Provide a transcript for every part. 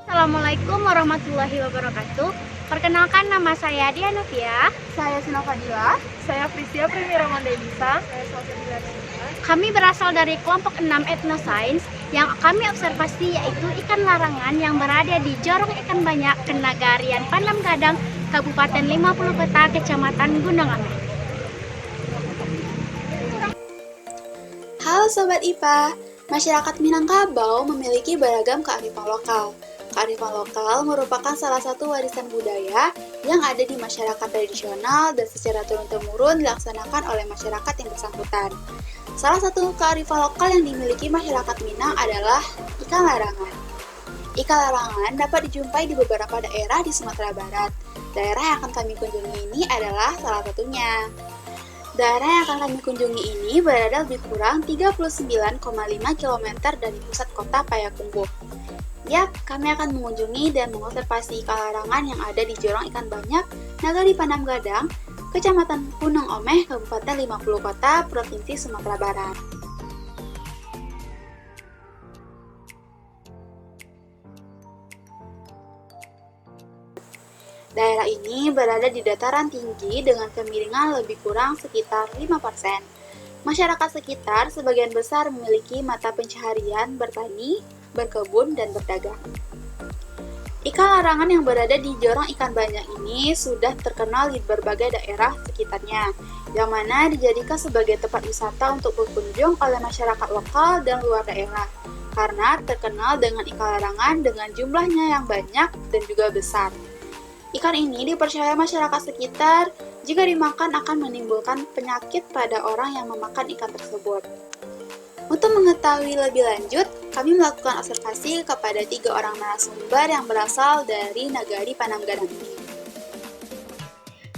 Assalamualaikum warahmatullahi wabarakatuh. Perkenalkan, nama saya Dianuvia. Saya Sina Fadila. Saya Prisia Primira Mondelisa. Saya Sofia. Kami berasal dari kelompok 6 Ethnosains. Yang kami observasi yaitu ikan larangan yang berada di Jorong Ikan Banyak, Kenagarian Panam Gadang, Kabupaten 50 Peta, Kecamatan Gunung Ameh. Halo Sobat IPA, masyarakat Minangkabau memiliki beragam kearifan lokal. Kearifan lokal merupakan salah satu warisan budaya yang ada di masyarakat tradisional dan secara turun-temurun dilaksanakan oleh masyarakat yang bersangkutan. Salah satu kearifan lokal yang dimiliki masyarakat Minang adalah ikan larangan. Ikan larangan dapat dijumpai di beberapa daerah di Sumatera Barat. Daerah yang akan kami kunjungi ini adalah salah satunya. Daerah yang akan kami kunjungi ini berada lebih kurang 39,5 km dari pusat kota Payakumbuh. Yap, kami akan mengunjungi dan mengobservasi ikan larangan yang ada di Jorong Ikan Banyak, Nagari Panam Gadang, Kecamatan Gunung Omeh, Kabupaten 50 Kota, Provinsi Sumatera Barat. Daerah ini berada di dataran tinggi dengan kemiringan lebih kurang sekitar 5%. Masyarakat sekitar sebagian besar memiliki mata pencaharian bertani, berkebun, dan berdagang. Ikan larangan yang berada di Jorong Ikan Banyak ini sudah terkenal di berbagai daerah sekitarnya, yang mana dijadikan sebagai tempat wisata untuk berkunjung oleh masyarakat lokal dan luar daerah, karena terkenal dengan ikan larangan dengan jumlahnya yang banyak dan juga besar. Ikan ini dipercaya masyarakat sekitar jika dimakan akan menimbulkan penyakit pada orang yang memakan ikan tersebut. Untuk mengetahui lebih lanjut, kami melakukan observasi kepada 3 orang narasumber yang berasal dari Nagari Panam Gadang ini.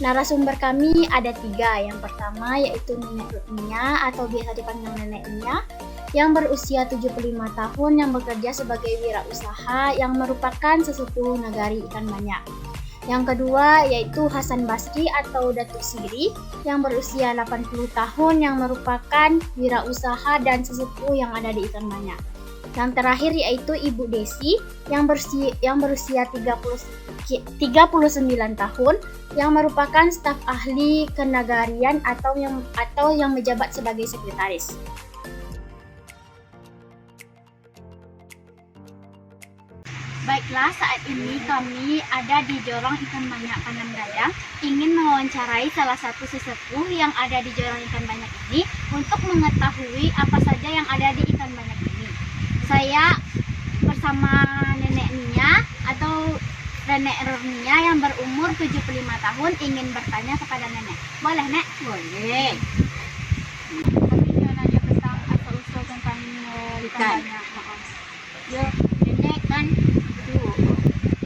Narasumber kami ada 3. Yang pertama yaitu Nenek Rutnia atau biasa dipanggil Nenek Nia, yang berusia 75 tahun yang bekerja sebagai wirausaha yang merupakan sesepuh Nagari Ikan Banyak. Yang kedua yaitu Hasan Basri atau Datuk Siri yang berusia 80 tahun yang merupakan wirausaha dan sesepuh yang ada di Ikan Banyak. Yang terakhir yaitu Ibu Desi yang berusia 39 tahun yang merupakan staf ahli kenagarian atau yang menjabat sebagai sekretaris. Baiklah, saat ini kami ada di Jorong Ikan Banyak Panam Gadang, ingin mewawancarai salah satu sesepuh yang ada di Jorong Ikan Banyak ini untuk mengetahui apa saja yang ada di Ikan Banyak ini. Saya bersama Nenek Nia atau Nenek Rurnia yang berumur 75 tahun ingin bertanya kepada Nenek. Boleh, Nek? Boleh. Kami ingin nanya tentang asal-usul tentang ikan banyak. Ya, nenek kan itu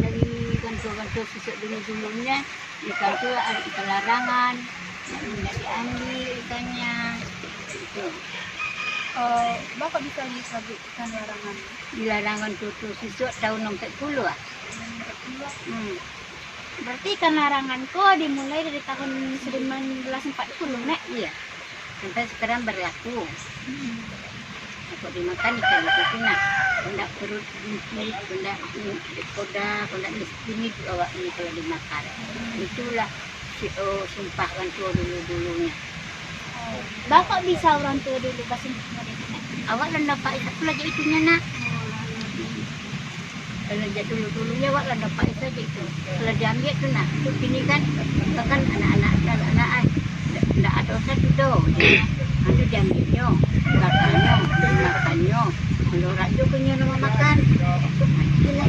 dari kantor-kantor sisik dulu-dulunya ikan itu ada ikan larangan, tidak diambil ikannya. Itu. Bapak bisa lihat ikan larangan? Di larangan tutu sisik tahun 40 ah. Berarti ikan larangan kok dimulai dari tahun 1940, Nek? Iya, sampai sekarang berlaku. Aku dimakan ikan itu nah, kondak perut ini, kondak koda, kondak ini awak ini kalau dimakan. Itulah sumpah orang tua dulunya. Bapak bisa orang tua dulu bahasa Indonesia. Awak lah dapat itu aja itunya nak. Kalau jadi dulunya awak lah dapat itu aja itu. Kalau diambil tu nak, ini kan anak-anak tidak ada usah tu doh. Nanti diambilnya, katanya, dimakannya. Kalau orang tu punya nama makan, itulah, itulah.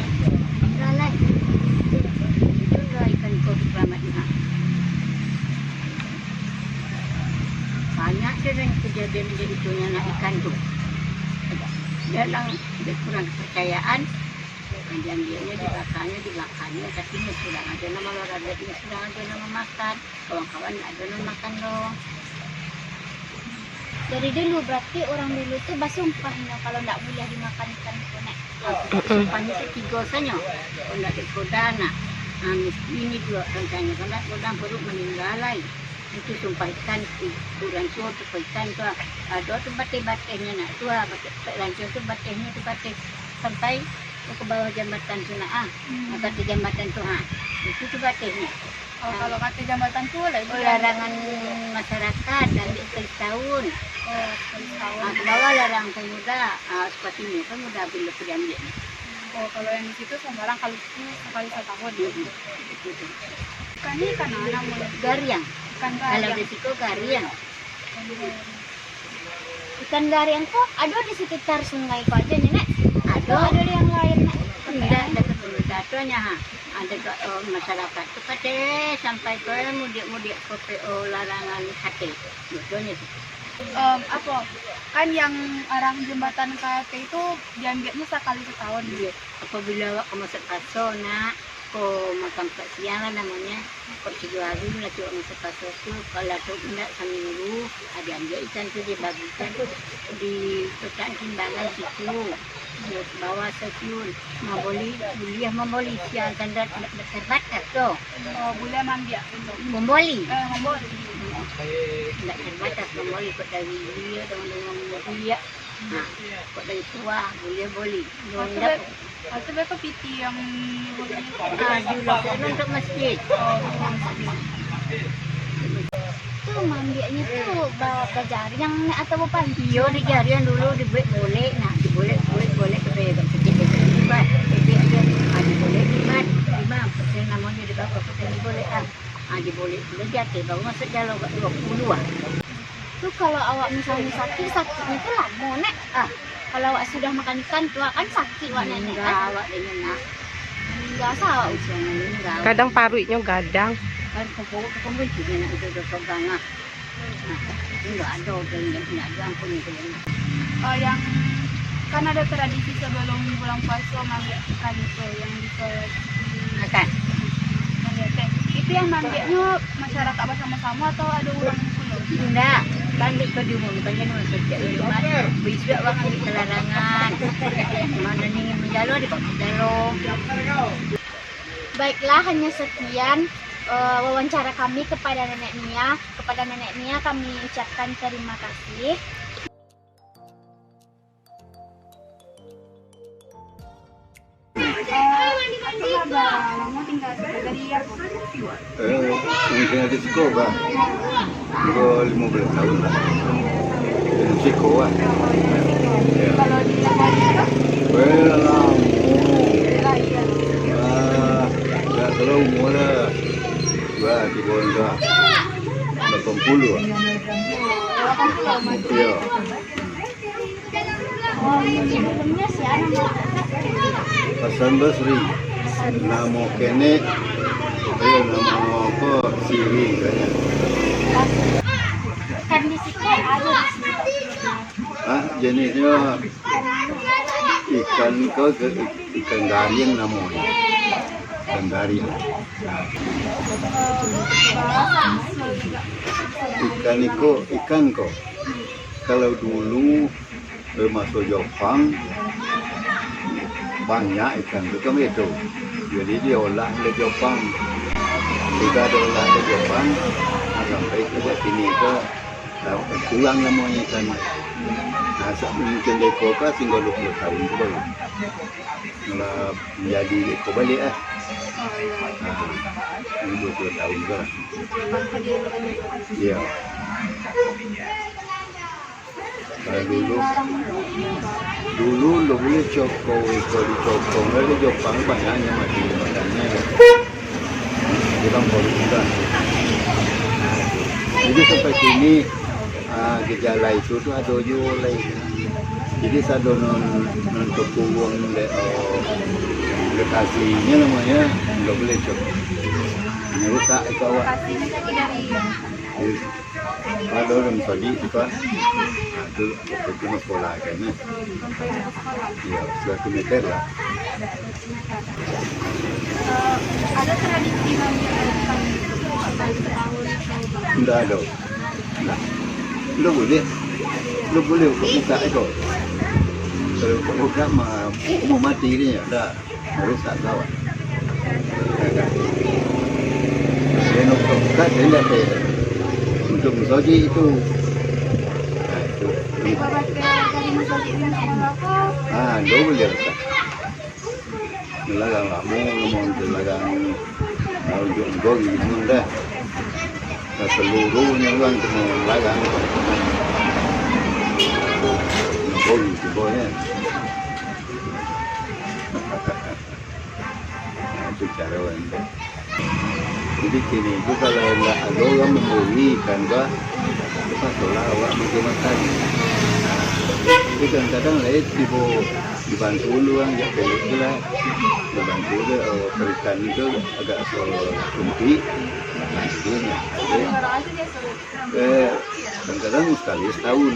Itulah ikan kau selamatnya. Banyak orang kejadian menjadi punya anak ikan tu. Dalam kurang kepercayaan, diambilnya, dimakannya, tapi ini sudah ada nama olahraga, ini sudah ada nama makan. Kawan-kawan ada nama makan dong. Dari dulu berarti orang dulu tuh basumpahnya kalau tidak boleh dimakan ikan itu, Nek. Sumpahnya setiga saja. Kalau tidak dikoda nak, ini dua rencana. Kalau tidak koda perut meninggal lagi. Itu sumpah ikan, kurang tua tu ikan tu. Ada tu batik-batiknya nak tua, batik lancung tu batiknya tu batik sampai ke bawah jambatan tu nak kata jambatan tu itu juga tehnya. Oh, kalau kata jambatan tuh lagi Larangan masyarakat ambil sekali tahun. Oh, sekali tahun. Ke bawah larangan pemuda. Seperti ini pemuda bila diambil. Oh, kalau yang di situ sembarang kalau itu sekali setahun. Itu. Ikan ini ikan apa namanya? Gariang. Ikan Kalau gariang. di situ gariang. Ikan gariang kok ada di sekitar sungai kok aja nih, Nek? Ada yang lain, Nek? tidak ada kebetulannya ada ke masyarakat tu kata sampai ke mudik-mudik ke PO larangan hati betulnya tu. Apa? Kan yang orang jembatan KT itu diambilnya sekali setahun. Apabila awak ke masuk paso nak ko makam Pak Siang lah namanya kok Sidoarjo lah tu masuk paso tu kalau tu tidak seminggu ada ambil ikan tu dibagikan di petak timbangan situ dia bawa stasiun memboli siang tanda terbatas tu Oh, boleh mandia itu. memboli Memboli. tidak terbatas memboli kok dari dia dengan dia kok dari tua boleh tidak Itu mereka piti yang dulu untuk masjid Tuh mandinya tuh bawa ke jaring Nek atau bawa panci? iyo di jarian dulu boleh boleh ke bebek sedikit libat dia boleh libat 5% namanya di bawah persen boleh diboleh boleh jatuh baru masuk jalan 20 Tuh kalau awak misalnya sakitnya tuh lama, Nek. Kalau awak sudah makan ikan tuh kan sakit wak nenek enggak kan? awak dia nak Enggak salah. usianya enggak Kadang paruinya gadang. kan kumpul juga nak itu pegang enggak ada enggak ada ampun itu yang kan ada tradisi sebelum bulan puasa mandia ikan itu yang bisa makan itu yang mandianya masyarakat bersama-sama atau ada orang pulau? enggak kan itu diumumkannya sejak rumah bisa orang ambil kelarangan mana nih menjalo di menjalo. Baiklah, hanya sekian wawancara kami kepada Nenek Nia. Kepada Nenek Nia kami ucapkan terima kasih. Lama tinggal dari yang Mungkin ada cukup lah. Dua 15 tahun lah. Cukup lah. kalau di Lamaria Well, dah kalau umur dah. Dua, 3 dah. 80 lah. Ya. Sebelumnya sih nama Hasan Basri. Nama Kenek. Nama apa? Siri kayaknya. kan di situ ada di sini. Jenisnya ikan ikan gariang namanya. Ikan gariang. Ikan kok. Kalau dulu masuk Jepang banyak ikan itu kan itu. Jadi dia olah di Jepang. Kita ada olah di Jepang sampai ke sini ke pulang namanya ikan. Nah, mungkin deko ka tinggal 20 tahun tu baru. Malah menjadi deko balik ini 20 tahun ke. Ya. Dulu lo boleh cokok kalau dicokok dari Jepang banyaknya mati makanya kita baru sudah. Jadi sampai sini gejala itu tu ada juga lain. Jadi saya non terkurung lokasinya namanya nggak boleh cokok. Merusak itu awak. Ada orang tadi itu kan, itu cuma sekolah kan, ya 100 meter lah. ada tradisi mandikan Tidak ada. Lo boleh buka itu. Kalau buka mau mati ni dah merusak kawan. Dia nak buka dia dah untuk misoji itu. Itu. dari misalnya ini apa Dia boleh buka. Nelagang lama, ngomong nelagang ujung gol gitu dah. Seluruhnya orang semua nelagang. Gol itu boleh. Itu cara anda. Jadi kini itu kalau nggak ada orang membeli kan bah, pas tolak awak makan. Jadi kadang-kadang lain dibantu orang ya pelik lah, dibantu dia perikan itu agak sunti, nantinya. Kadang-kadang sekali setahun.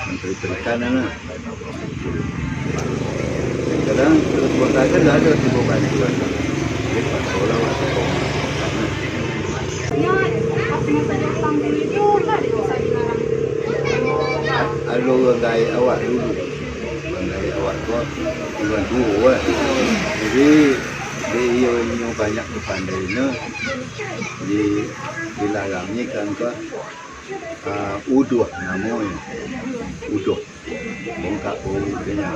Menteri Perikanan. Kadang terus buat aja nggak ada tiba bantuan. Jadi pas tolak awak ada orang gaya awak dulu, orang gaya awak kok bulan dua, jadi dia yang banyak kepandainya, dilarangnya kan kok uduh namanya, uduh, bongkak bongkaknya,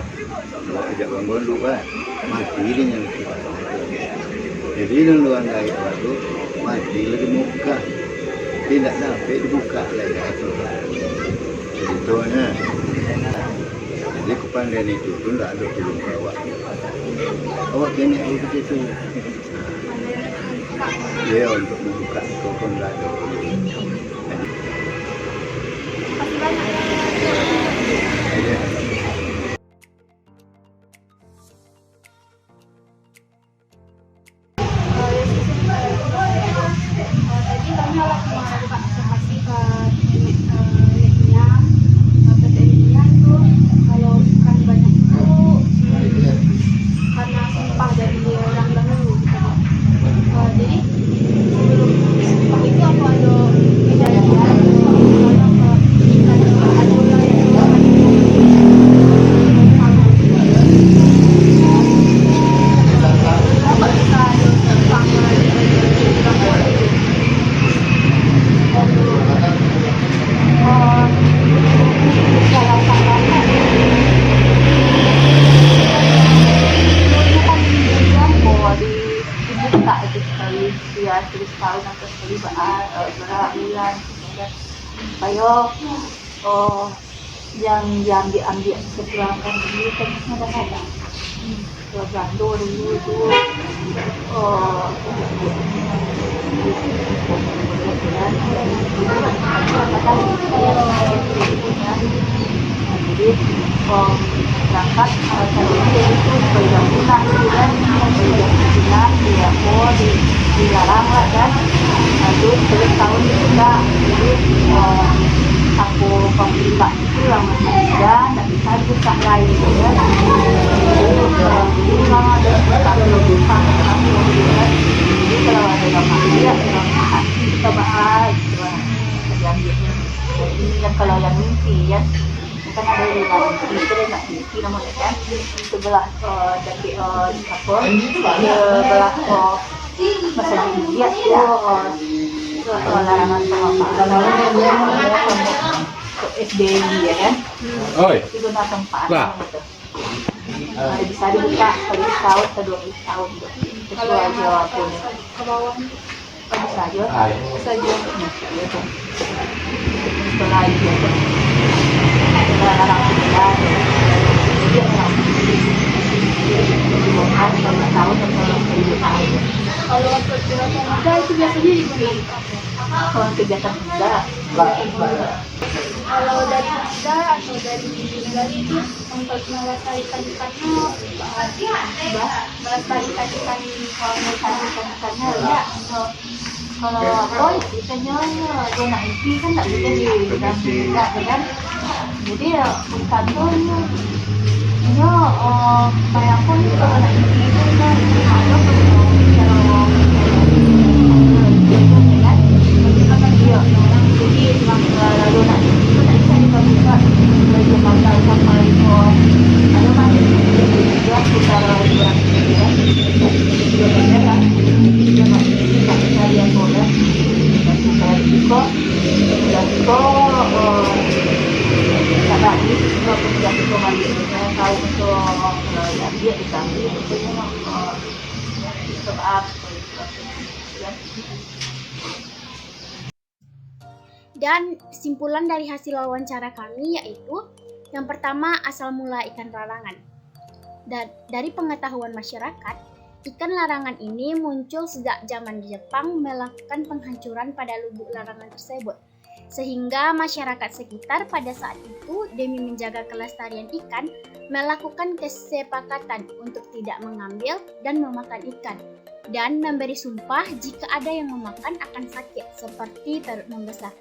kalau tidak bangun dulu kan, mati dia yang jadi orang gaya awak tu mati lagi muka, tidak sampai dibuka lagi. Contohnya, jadi kepandaian itu pun tidak ada turun ke awak. Awak kena begitu. Ya untuk membuka toko tidak ada. Ya, terus tahun atau sekali berapa bulan, ayo yang diambil keterangan dulu kan ada Orlando dulu itu jadi berangkat tadinya itu perjalanan bulan dia mau dilarang lah kan, terus tahun juga jadi aku pembuka itu lama saja tidak bisa buka lain ya, jadi kalau ada kalau buka aku bilang jadi kalau ada bapak dia kita bahas yang yang kalau yang mimpi ya kan ada di dalam itu dia nggak mimpi namanya kan sebelah dari apa sebelah masa dia itu larangan sama Pak ke SD ya kan itu nggak tempat gitu bisa dibuka kalau tahun atau 20 tahun kalau aja punya ke bawah bisa aja setelah itu larang sebelah dia orang dibongkar 5 tahun atau 7 tahun. Kalau kegiatan muda itu biasanya dibeli kalau kegiatan muda kalau dari muda atau dari itu untuk melestarikan ikannya melestarikan ikannya ya kalau apa ikannya zona inti kan tidak bisa tidak kan jadi ya ikan tuh ya kayak pun zona inti itu kan ada kalau dia jadi memang zona inti itu tidak bisa dibuka bagi mata sampai ada masih juga sekitar 200 ya juga kan juga masih tidak bisa lihat boleh dan juga tidak lagi juga punya kembali saya tahu untuk Tapi pokoknya mah tetap apa ya. Dan kesimpulan dari hasil wawancara kami yaitu yang pertama, asal mula ikan larangan. Dari pengetahuan masyarakat, ikan larangan ini muncul sejak zaman Jepang melakukan penghancuran pada lubuk larangan tersebut. Sehingga masyarakat sekitar pada saat itu demi menjaga kelestarian ikan melakukan kesepakatan untuk tidak mengambil dan memakan ikan dan memberi sumpah jika ada yang memakan akan sakit seperti perut membesar.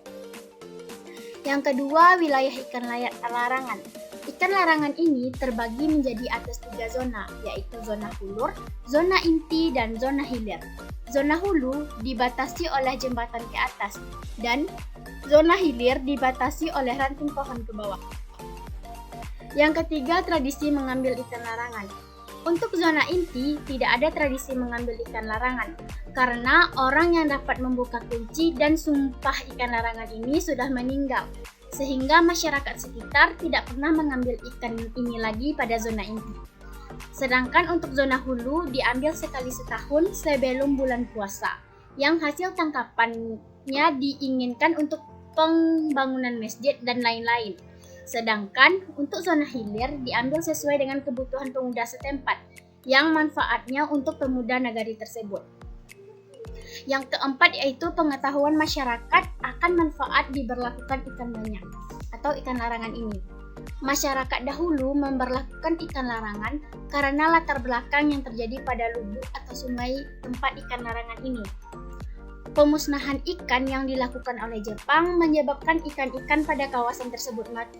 Yang kedua, wilayah ikan larangan. Ikan larangan ini terbagi menjadi atas 3 zona, yaitu zona hulur, zona inti, dan zona hilir. Zona hulu dibatasi oleh jembatan ke atas, dan zona hilir dibatasi oleh ranting pohon ke bawah. Yang ketiga, tradisi mengambil ikan larangan. Untuk zona inti, tidak ada tradisi mengambil ikan larangan, karena orang yang dapat membuka kunci dan sumpah ikan larangan ini sudah meninggal, sehingga masyarakat sekitar tidak pernah mengambil ikan ini lagi pada zona inti. Sedangkan untuk zona hulu diambil sekali setahun sebelum bulan puasa, yang hasil tangkapannya diinginkan untuk pembangunan masjid dan lain-lain. Sedangkan untuk zona hilir diambil sesuai dengan kebutuhan pemuda setempat, yang manfaatnya untuk pemuda nagari tersebut. Yang keempat yaitu pengetahuan masyarakat akan manfaat diberlakukan ikan banyak atau ikan larangan ini. Masyarakat dahulu memberlakukan ikan larangan karena latar belakang yang terjadi pada lubuk atau sungai tempat ikan larangan ini. Pemusnahan ikan yang dilakukan oleh Jepang menyebabkan ikan-ikan pada kawasan tersebut mati.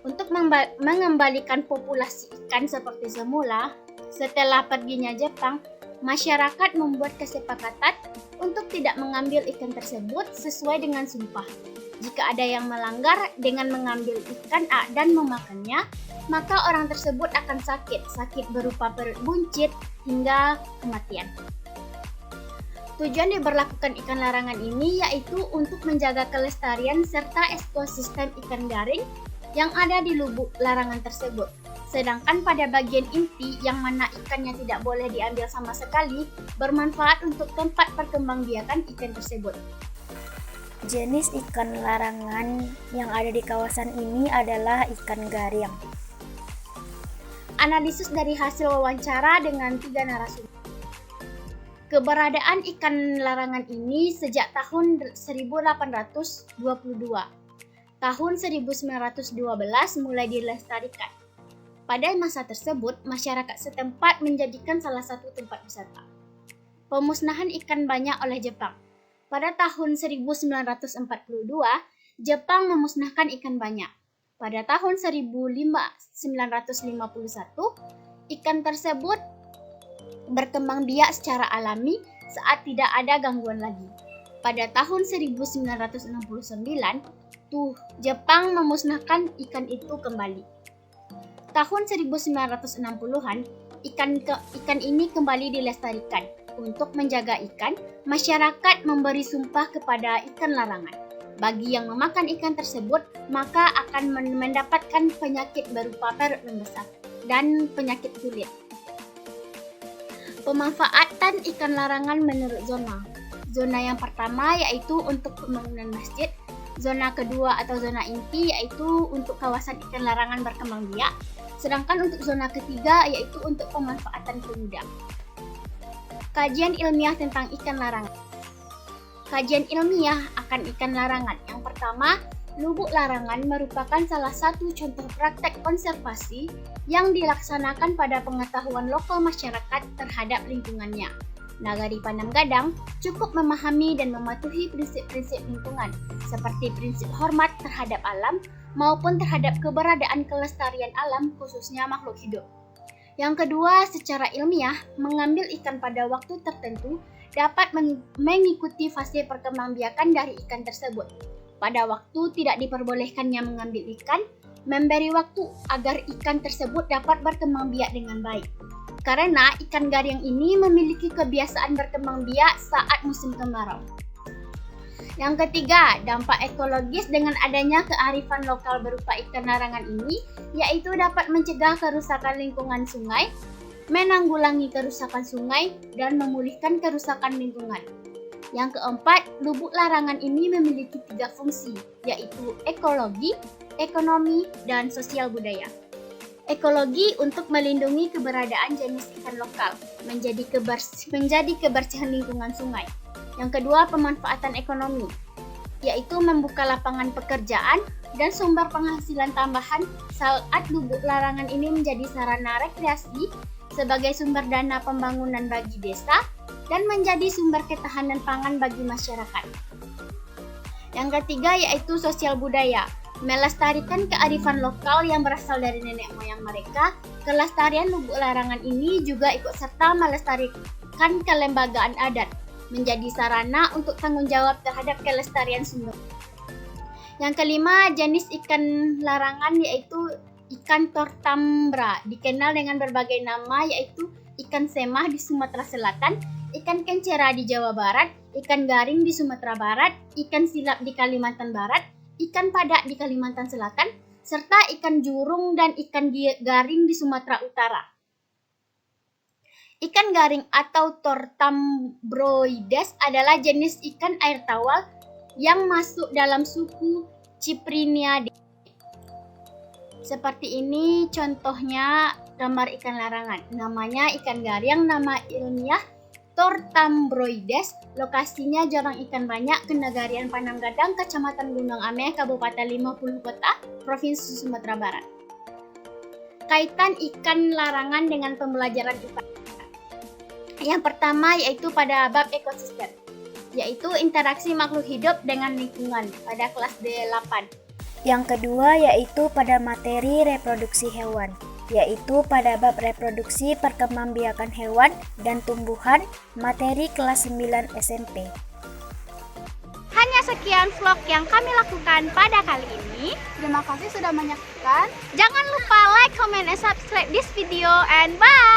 Untuk mengembalikan populasi ikan seperti semula, setelah perginya Jepang, masyarakat membuat kesepakatan untuk tidak mengambil ikan tersebut sesuai dengan sumpah. Jika ada yang melanggar dengan mengambil ikan dan memakannya, maka orang tersebut akan sakit berupa perut buncit hingga kematian. Tujuan diberlakukan ikan larangan ini yaitu untuk menjaga kelestarian serta ekosistem ikan garing yang ada di lubuk larangan tersebut. Sedangkan pada bagian inti yang mana ikannya tidak boleh diambil sama sekali, bermanfaat untuk tempat perkembangbiakan ikan tersebut. Jenis ikan larangan yang ada di kawasan ini adalah ikan garing. Analisis dari hasil wawancara dengan 3 narasumber. Keberadaan ikan larangan ini sejak tahun 1822. Tahun 1912 mulai dilestarikan. Pada masa tersebut, masyarakat setempat menjadikan salah satu tempat wisata. Pemusnahan ikan banyak oleh Jepang. Pada tahun 1942, Jepang memusnahkan ikan banyak. Pada tahun 1951, ikan tersebut berkembang biak secara alami saat tidak ada gangguan lagi. Pada tahun 1969, Jepang memusnahkan ikan itu kembali. Tahun 1960-an, ikan ini kembali dilestarikan. Untuk menjaga ikan, masyarakat memberi sumpah kepada ikan larangan. Bagi yang memakan ikan tersebut, maka akan mendapatkan penyakit berupa perut membesar dan penyakit kulit. Pemanfaatan ikan larangan menurut zona. Zona yang pertama yaitu untuk pembangunan masjid. Zona kedua atau zona inti yaitu untuk kawasan ikan larangan berkembang biak. Sedangkan untuk zona ketiga yaitu untuk pemanfaatan pemuda. Kajian ilmiah tentang ikan larangan. Kajian ilmiah akan ikan larangan. Yang pertama, lubuk larangan merupakan salah satu contoh praktek konservasi yang dilaksanakan pada pengetahuan lokal masyarakat terhadap lingkungannya. Nagari Panam Gadang cukup memahami dan mematuhi prinsip-prinsip lingkungan, seperti prinsip hormat terhadap alam maupun terhadap keberadaan kelestarian alam khususnya makhluk hidup. Yang kedua, secara ilmiah, mengambil ikan pada waktu tertentu dapat mengikuti fase perkembangbiakan dari ikan tersebut. Pada waktu tidak diperbolehkannya mengambil ikan, memberi waktu agar ikan tersebut dapat berkembang biak dengan baik. Karena ikan garing ini memiliki kebiasaan berkembang biak saat musim kemarau. Yang ketiga, dampak ekologis dengan adanya kearifan lokal berupa ikan larangan ini, yaitu dapat mencegah kerusakan lingkungan sungai, menanggulangi kerusakan sungai, dan memulihkan kerusakan lingkungan. Yang keempat, lubuk larangan ini memiliki 3 fungsi, yaitu ekologi, ekonomi, dan sosial budaya. Ekologi untuk melindungi keberadaan jenis ikan lokal, menjadi kebersihan lingkungan sungai. Yang kedua, pemanfaatan ekonomi, yaitu membuka lapangan pekerjaan dan sumber penghasilan tambahan saat lubuk larangan ini menjadi sarana rekreasi sebagai sumber dana pembangunan bagi desa dan menjadi sumber ketahanan pangan bagi masyarakat. Yang ketiga yaitu sosial budaya, melestarikan kearifan lokal yang berasal dari nenek moyang mereka. Kelestarian lubuk larangan ini juga ikut serta melestarikan kelembagaan adat, menjadi sarana untuk tanggung jawab terhadap kelestarian sumber. Yang kelima, jenis ikan larangan yaitu ikan tortambra, dikenal dengan berbagai nama yaitu ikan semah di Sumatera Selatan, ikan kencera di Jawa Barat, ikan garing di Sumatera Barat, ikan silap di Kalimantan Barat, ikan padak di Kalimantan Selatan, serta ikan jurung dan ikan garing di Sumatera Utara. Ikan garing atau Tortambroides adalah jenis ikan air tawar yang masuk dalam suku Cyprinidae. Seperti ini contohnya gambar ikan larangan. Namanya ikan garing, nama ilmiah Tortambroides. Lokasinya Jarang Ikan Banyak, Kenegarian Pananggadang, Kecamatan Gunung Ameh, Kabupaten 50 Kota, Provinsi Sumatera Barat. Kaitan ikan larangan dengan pembelajaran IPA. Yang pertama yaitu pada bab ekosistem, yaitu interaksi makhluk hidup dengan lingkungan pada kelas D8. Yang kedua yaitu pada materi reproduksi hewan, yaitu pada bab reproduksi perkembangbiakan hewan dan tumbuhan, materi kelas 9 SMP. Hanya sekian vlog yang kami lakukan pada kali ini. Terima kasih sudah menyaksikan. Jangan lupa like, comment, and subscribe this video, and bye!